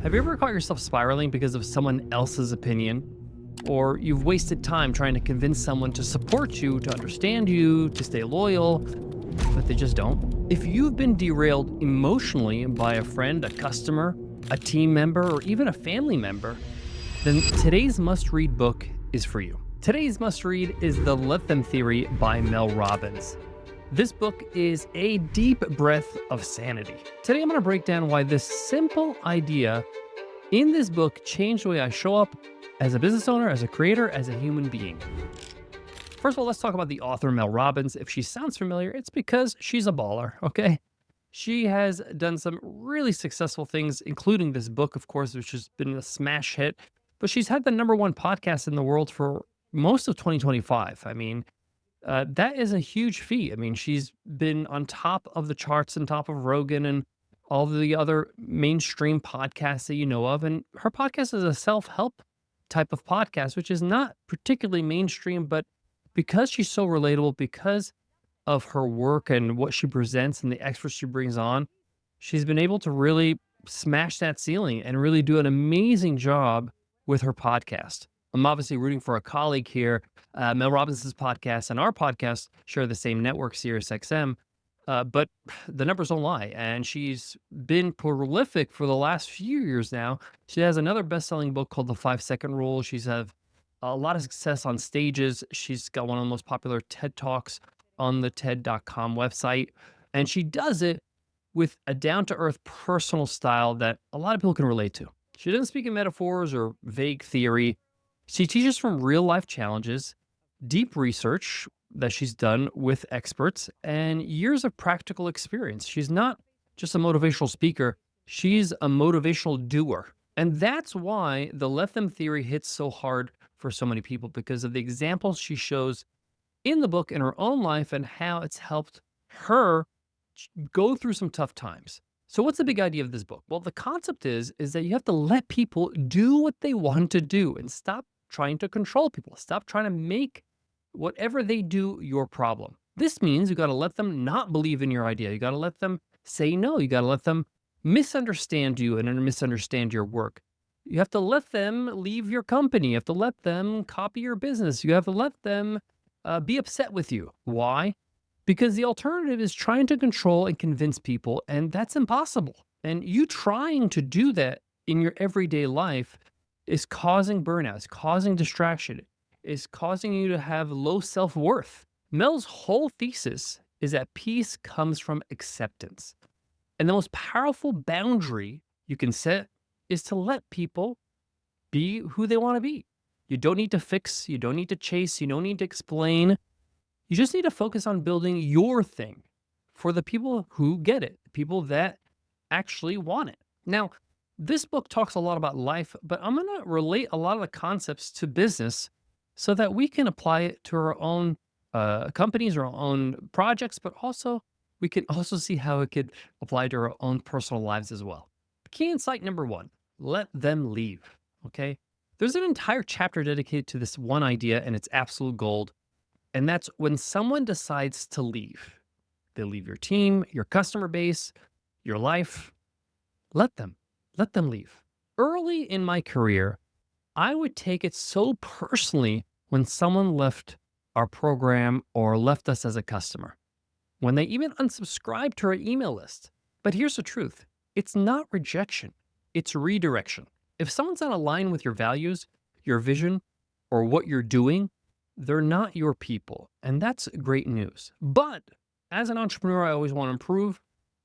Have you ever caught yourself spiraling because of someone else's opinion? Or you've wasted time trying to convince someone to support you, to understand you, to stay loyal, but they just don't? If you've been derailed emotionally by a friend, a customer, a team member, or even a family member, then today's must read book is for you. Today's must read is The Let Them Theory by Mel Robbins. This book is a deep breath of sanity. Today, I'm going to break down why this simple idea in this book changed the way I show up as a business owner, as a creator, as a human being. First of all, let's talk about the author, Mel Robbins. If she sounds familiar, it's because she's a baller, okay? She has done some really successful things, including this book, of course, which has been a smash hit. But she's had the number one podcast in the world for most of 2025. That is a huge feat. I mean, she's been on top of the charts and top of Rogan and all the other mainstream podcasts that you know of. And her podcast is a self help type of podcast, which is not particularly mainstream, but because she's so relatable, because of her work and what she presents and the experts she brings on, she's been able to really smash that ceiling and really do an amazing job with her podcast. I'm obviously rooting for a colleague here. Mel Robbins' podcast and our podcast share the same network, SiriusXM, but the numbers don't lie. And she's been prolific for the last few years now. She has another best-selling book called The 5 Second Rule. She's had a lot of success on stages. She's got one of the most popular TED Talks on the TED.com website. And she does it with a down-to-earth personal style that a lot of people can relate to. She doesn't speak in metaphors or vague theory. She teaches from real life challenges, deep research that she's done with experts, and years of practical experience. She's not just a motivational speaker, she's a motivational doer. And that's why the Let Them theory hits so hard for so many people because of the examples she shows in the book in her own life and how it's helped her go through some tough times. So what's the big idea of this book? Well, the concept is that you have to let people do what they want to do and stop trying to control people. Stop trying to make whatever they do your problem. This means you got to let them not believe in your idea. You got to let them say no. You got to let them misunderstand you and misunderstand your work. You have to let them leave your company. You have to let them copy your business. You have to let them be upset with you. Why? Because the alternative is trying to control and convince people, and that's impossible. And you trying to do that in your everyday life is causing burnout, is causing distraction, is causing you to have low self-worth. Mel's whole thesis is that peace comes from acceptance. And the most powerful boundary you can set is to let people be who they want to be. You don't need to fix, you don't need to chase, you don't need to explain. You just need to focus on building your thing for the people who get it, the people that actually want it. Now, this book talks a lot about life, but I'm going to relate a lot of the concepts to business so that we can apply it to our own companies, our own projects, but also we can also see how it could apply to our own personal lives as well. Key insight number one, let them leave. Okay. There's an entire chapter dedicated to this one idea and it's absolute gold. And that's when someone decides to leave. They leave your team, your customer base, your life. Let them leave. Early in my career, I would take it so personally when someone left our program or left us as a customer, when they even unsubscribed to our email list. But here's the truth. It's not rejection. It's redirection. If someone's not aligned with your values, your vision, or what you're doing, they're not your people. And that's great news. But as an entrepreneur, I always want to improve.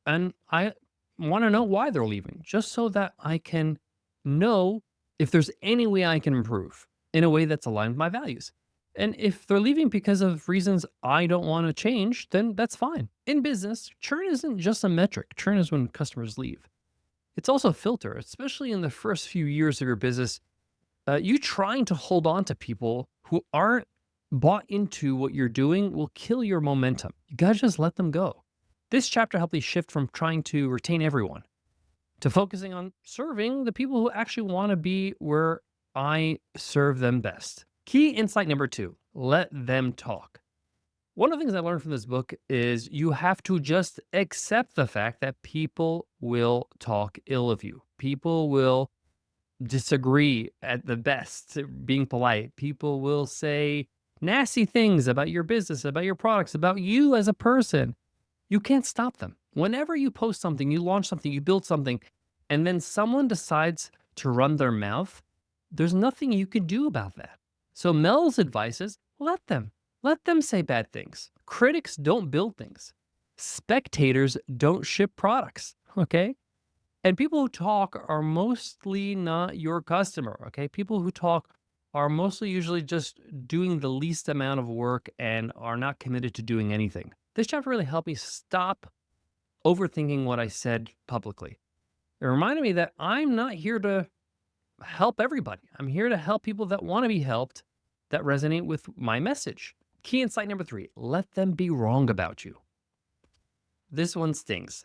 And I want to know why they're leaving, just so that I can know if there's any way I can improve in a way that's aligned with my values. And if they're leaving because of reasons I don't want to change, then that's fine. In business, churn isn't just a metric. Churn is when customers leave. It's also a filter, especially in the first few years of your business. You trying to hold on to people who aren't bought into what you're doing will kill your momentum. You gotta just let them go. This chapter helped me shift from trying to retain everyone to focusing on serving the people who actually want to be where I serve them best. Key insight number two, let them talk. One of the things I learned from this book is you have to just accept the fact that people will talk ill of you. People will disagree at the best, being polite. People will say nasty things about your business, about your products, about you as a person. You can't stop them. Whenever you post something, you launch something, you build something, and then someone decides to run their mouth, there's nothing you can do about that. So Mel's advice is let them say bad things. Critics don't build things. Spectators don't ship products. Okay. And people who talk are mostly not your customer. Okay. People who talk are mostly usually just doing the least amount of work and are not committed to doing anything. This chapter really helped me stop overthinking what I said publicly. It reminded me that I'm not here to help everybody. I'm here to help people that want to be helped, that resonate with my message. Key insight number 3, let them be wrong about you. This one stings.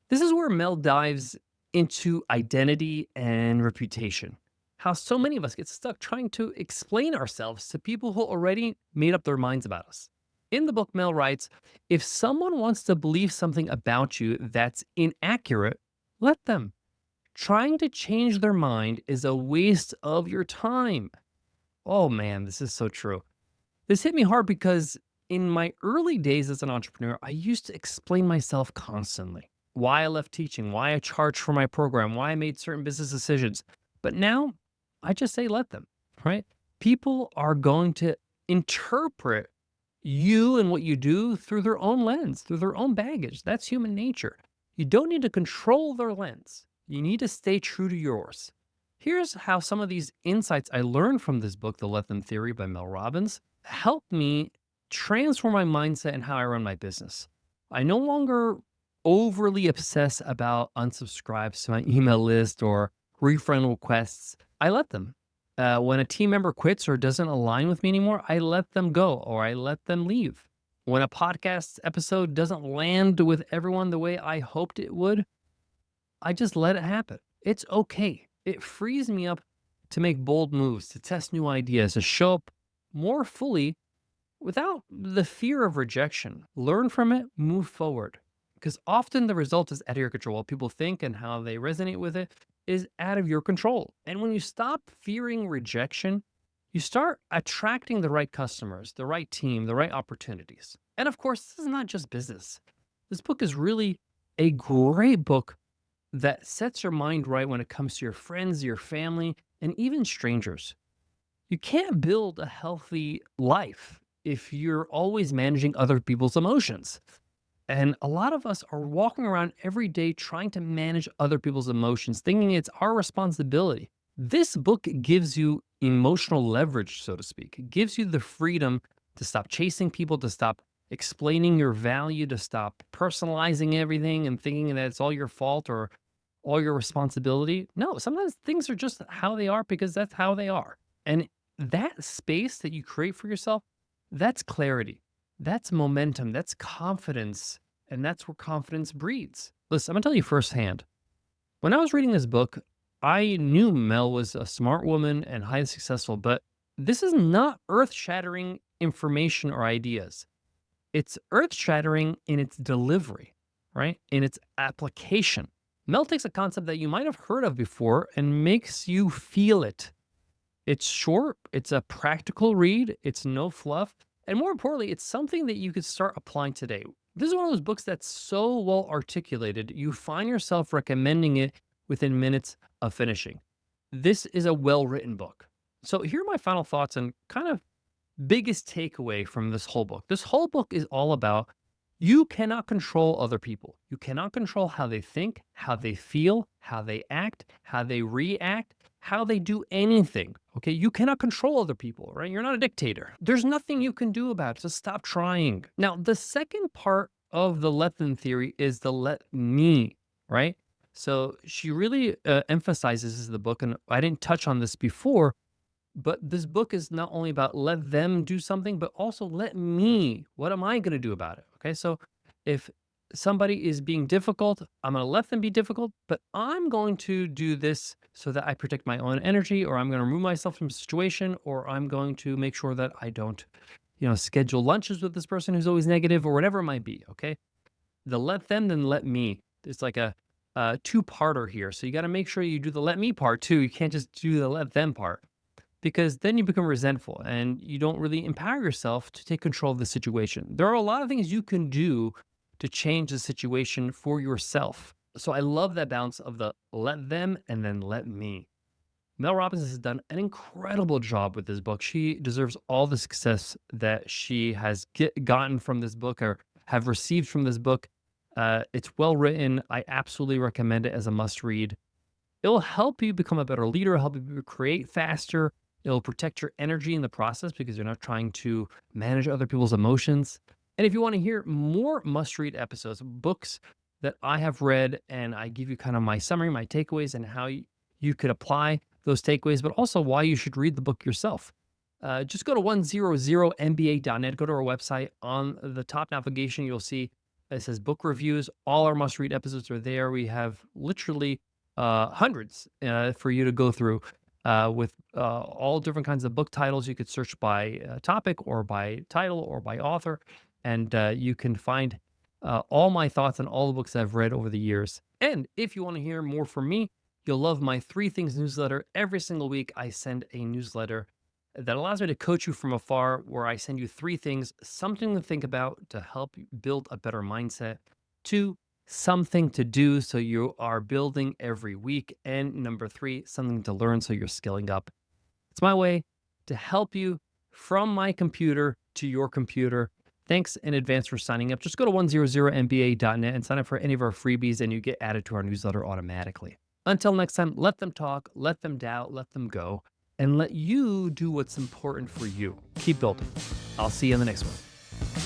This is where Mel dives into identity and reputation. How so many of us get stuck trying to explain ourselves to people who already made up their minds about us. In the book, Mel writes, if someone wants to believe something about you that's inaccurate, let them. Trying to change their mind is a waste of your time. Oh man, this is so true. This hit me hard because in my early days as an entrepreneur, I used to explain myself constantly. Why I left teaching, why I charged for my program, why I made certain business decisions. But now I just say let them, right? People are going to interpret you and what you do through their own lens, through their own baggage. That's human nature. You don't need to control their lens. You need to stay true to yours. Here's how some of these insights I learned from this book, The Let Them Theory by Mel Robbins, helped me transform my mindset and how I run my business. I no longer overly obsess about unsubscribes to my email list or refund requests. I let them. When a team member quits or doesn't align with me anymore, I let them go or I let them leave. When a podcast episode doesn't land with everyone the way I hoped it would, I just let it happen. It's okay. It frees me up to make bold moves, to test new ideas, to show up more fully without the fear of rejection. Learn from it, move forward. Because often the result is out of your control. What people think and how they resonate with it is out of your control. And when you stop fearing rejection, you start attracting the right customers, the right team, the right opportunities. And of course, this is not just business. This book is really a great book that sets your mind right when it comes to your friends, your family, and even strangers. You can't build a healthy life if you're always managing other people's emotions. And a lot of us are walking around every day trying to manage other people's emotions, thinking it's our responsibility. This book gives you emotional leverage, so to speak. It gives you the freedom to stop chasing people, to stop explaining your value, to stop personalizing everything and thinking that it's all your fault or all your responsibility. No, sometimes things are just how they are because that's how they are. And that space that you create for yourself, that's clarity. That's momentum. That's confidence. And that's where confidence breeds. Listen, I'm going to tell you firsthand. When I was reading this book, I knew Mel was a smart woman and highly successful, but this is not earth shattering information or ideas. It's earth shattering in its delivery, right? In its application. Mel takes a concept that you might have heard of before and makes you feel it. It's short, it's a practical read, it's no fluff, and more importantly, it's something that you could start applying today. This is one of those books that's so well articulated, you find yourself recommending it within minutes of finishing. This is a well-written book. So here are my final thoughts and kind of biggest takeaway from this whole book. This whole book is all about you cannot control other people. You cannot control how they think, how they feel, how they act, how they react, how they do anything. Okay. You cannot control other people, right? You're not a dictator. There's nothing you can do about it. So stop trying. Now, the second part of the let them theory is the let me, right? So she really emphasizes the book, and I didn't touch on this before, but this book is not only about let them do something, but also let me. What am I going to do about it? Okay. So if somebody is being difficult, I'm going to let them be difficult, but I'm going to do this so that I protect my own energy, or I'm going to remove myself from a situation, or I'm going to make sure that I don't, schedule lunches with this person who's always negative or whatever it might be. Okay. The let them, then let me. It's like two-parter here. So you got to make sure you do the let me part too. You can't just do the let them part because then you become resentful and you don't really empower yourself to take control of the situation. There are a lot of things you can do to change the situation for yourself. So I love that balance of the let them and then let me. Mel Robbins has done an incredible job with this book. She deserves all the success that she has gotten from this book or have received from this book. It's well written. I absolutely recommend it as a must read. It'll help you become a better leader, help you create faster. It'll protect your energy in the process because you're not trying to manage other people's emotions. And if you want to hear more must read episodes, books that I have read, and I give you kind of my summary, my takeaways, and how you could apply those takeaways, but also why you should read the book yourself. Just go to 100mba.net, go to our website. On the top navigation, you'll see it says book reviews. All our must read episodes are there. We have literally hundreds for you to go through with all different kinds of book titles. You could search by topic or by title or by author, and you can find all my thoughts on all the books I've read over the years. And if you want to hear more from me, you'll love my Three Things newsletter. Every single week, I send a newsletter that allows me to coach you from afar, where I send you three things: something to think about to help you build a better mindset, two, something to do so you are building every week, and number three, something to learn so you're skilling up. It's my way to help you from my computer to your computer. Thanks in advance for signing up. Just go to 100mba.net and sign up for any of our freebies, and you get added to our newsletter automatically. Until next time, let them talk, let them doubt, let them go, and let you do what's important for you. Keep building. I'll see you in the next one.